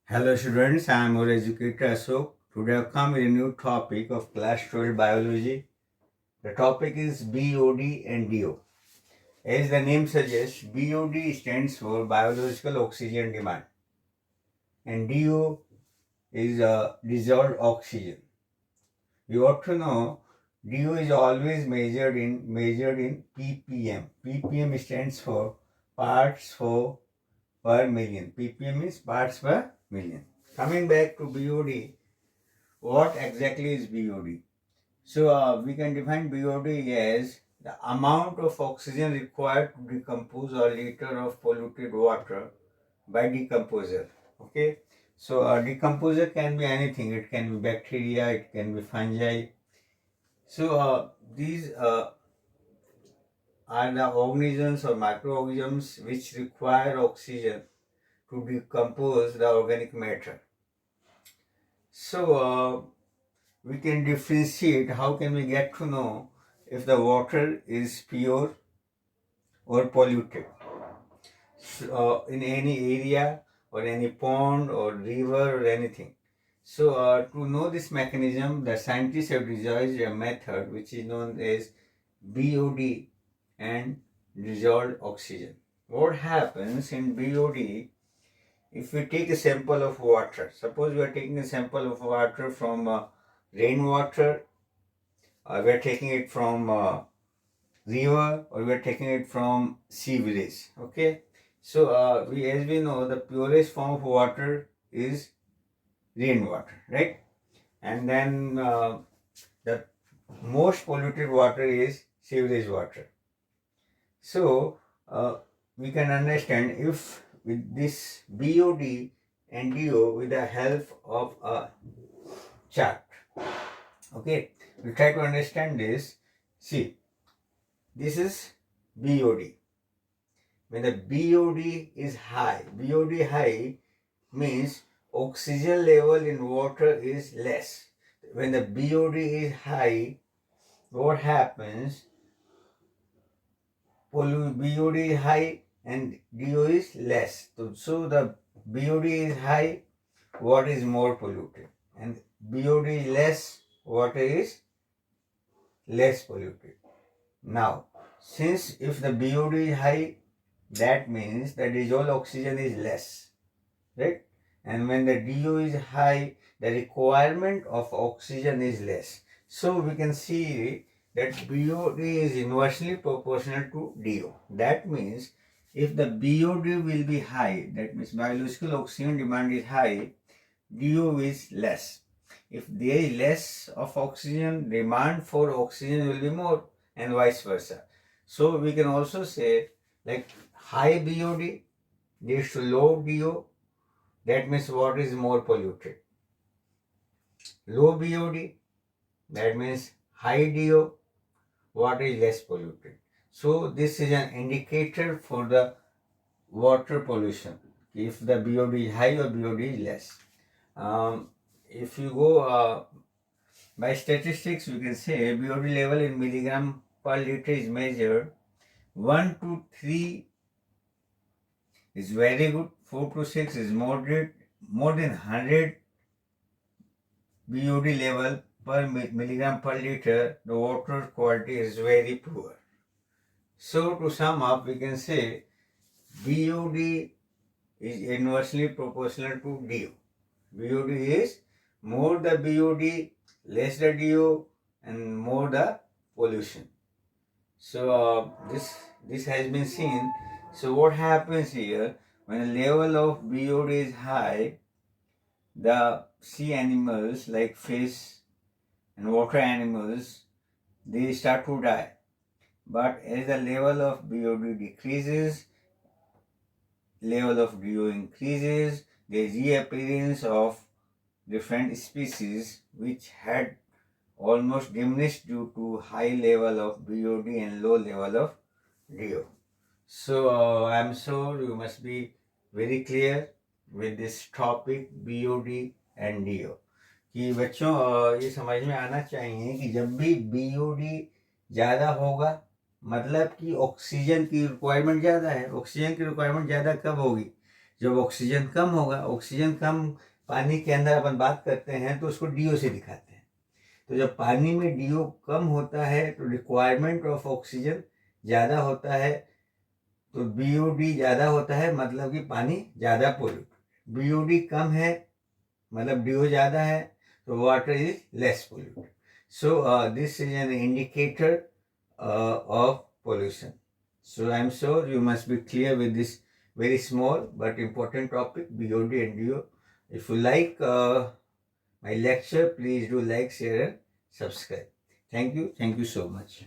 Hello students, I am your educator Ashok. Today I have come with a new topic of class 12 biology. The topic is BOD and DO. As the name suggests, BOD stands for biological oxygen demand and DO is dissolved oxygen. You ought to know DO is always measured in ppm. ppm stands for parts per million. ppm is parts per million. Coming back to BOD, what exactly is BOD? So we can define BOD as the amount of oxygen required to decompose a liter of polluted water by decomposer. Okay. So a decomposer can be anything. It can be bacteria, it can be fungi. So these are the organisms or microorganisms which require oxygen to decompose the organic matter. So we can differentiate. How can we get to know if the water is pure or polluted in any area or any pond or river or anything? So to know this mechanism, the scientists have devised a method which is known as BOD and dissolved oxygen. What happens in BOD? If we take a sample of water, suppose we are taking a sample of water from rainwater, we are taking it from river, or we are taking it from sewerage. Okay. So as we know, the purest form of water is rainwater, right? And then the most polluted water is sewerage water. So we can understand, if with this BOD and DO, with the help of a chart, okay, we try to understand this. See, this is BOD. When the BOD is high, BOD high means oxygen level in water is less. When the BOD is high, what happens? BOD is high and DO is less. So the BOD is high, water is more polluted, and BOD is less, water is less polluted. Now, since if the BOD is high, that means the dissolved oxygen is less, right? And when the DO is high, the requirement of oxygen is less. So we can see that BOD is inversely proportional to DO. That means if the BOD will be high, that means biological oxygen demand is high, DO is less. If there is less of oxygen, demand for oxygen will be more, and vice versa. So we can also say, like, high BOD leads to low DO. That means water is more polluted. Low BOD, that means high DO, water is less polluted. So this is an indicator for the water pollution, if the BOD is high or BOD is less. If you go by statistics, we can say BOD level in milligram per liter is measured. 1 to 3 is very good, 4 to 6 is moderate, more than 100 BOD level per milligram per liter, the water quality is very poor. So to sum up, we can say BOD is inversely proportional to DO. BOD is more the BOD, less the DO, and more the pollution. So this has been seen. So what happens here, when the level of BOD is high, the sea animals like fish and water animals, they start to die. But as the level of BOD decreases, level of DO increases, there is reappearance of different species which had almost diminished due to high level of BOD and low level of DO. So I am sure you must be very clear with this topic BOD and DO. कि बच्चों ये समझ में आना चाहिए कि जब भी BOD ज़्यादा होगा, मतलब कि ऑक्सीजन की रिक्वायरमेंट ज़्यादा है. ऑक्सीजन की रिक्वायरमेंट ज़्यादा कब होगी? जब ऑक्सीजन कम होगा, ऑक्सीजन कम पानी के अंदर अपन बात करते हैं तो उसको DO से दिखाते हैं। तो जब पानी में DO कम होता है तो रिक्वायरमेंट ऑफ ऑक्सीजन ज़्यादा होता है, तो BOD ज़्यादा होता है, मतलब कि पानी ज़्यादा पोल्यूट। BOD कम है मतलब DO ज़्यादा है, तो water is less pollute. So this is an indicator of pollution. So I'm sure you must be clear with this very small but important topic, BOD and DO. If you like my lecture, please do like, share and subscribe. Thank you so much.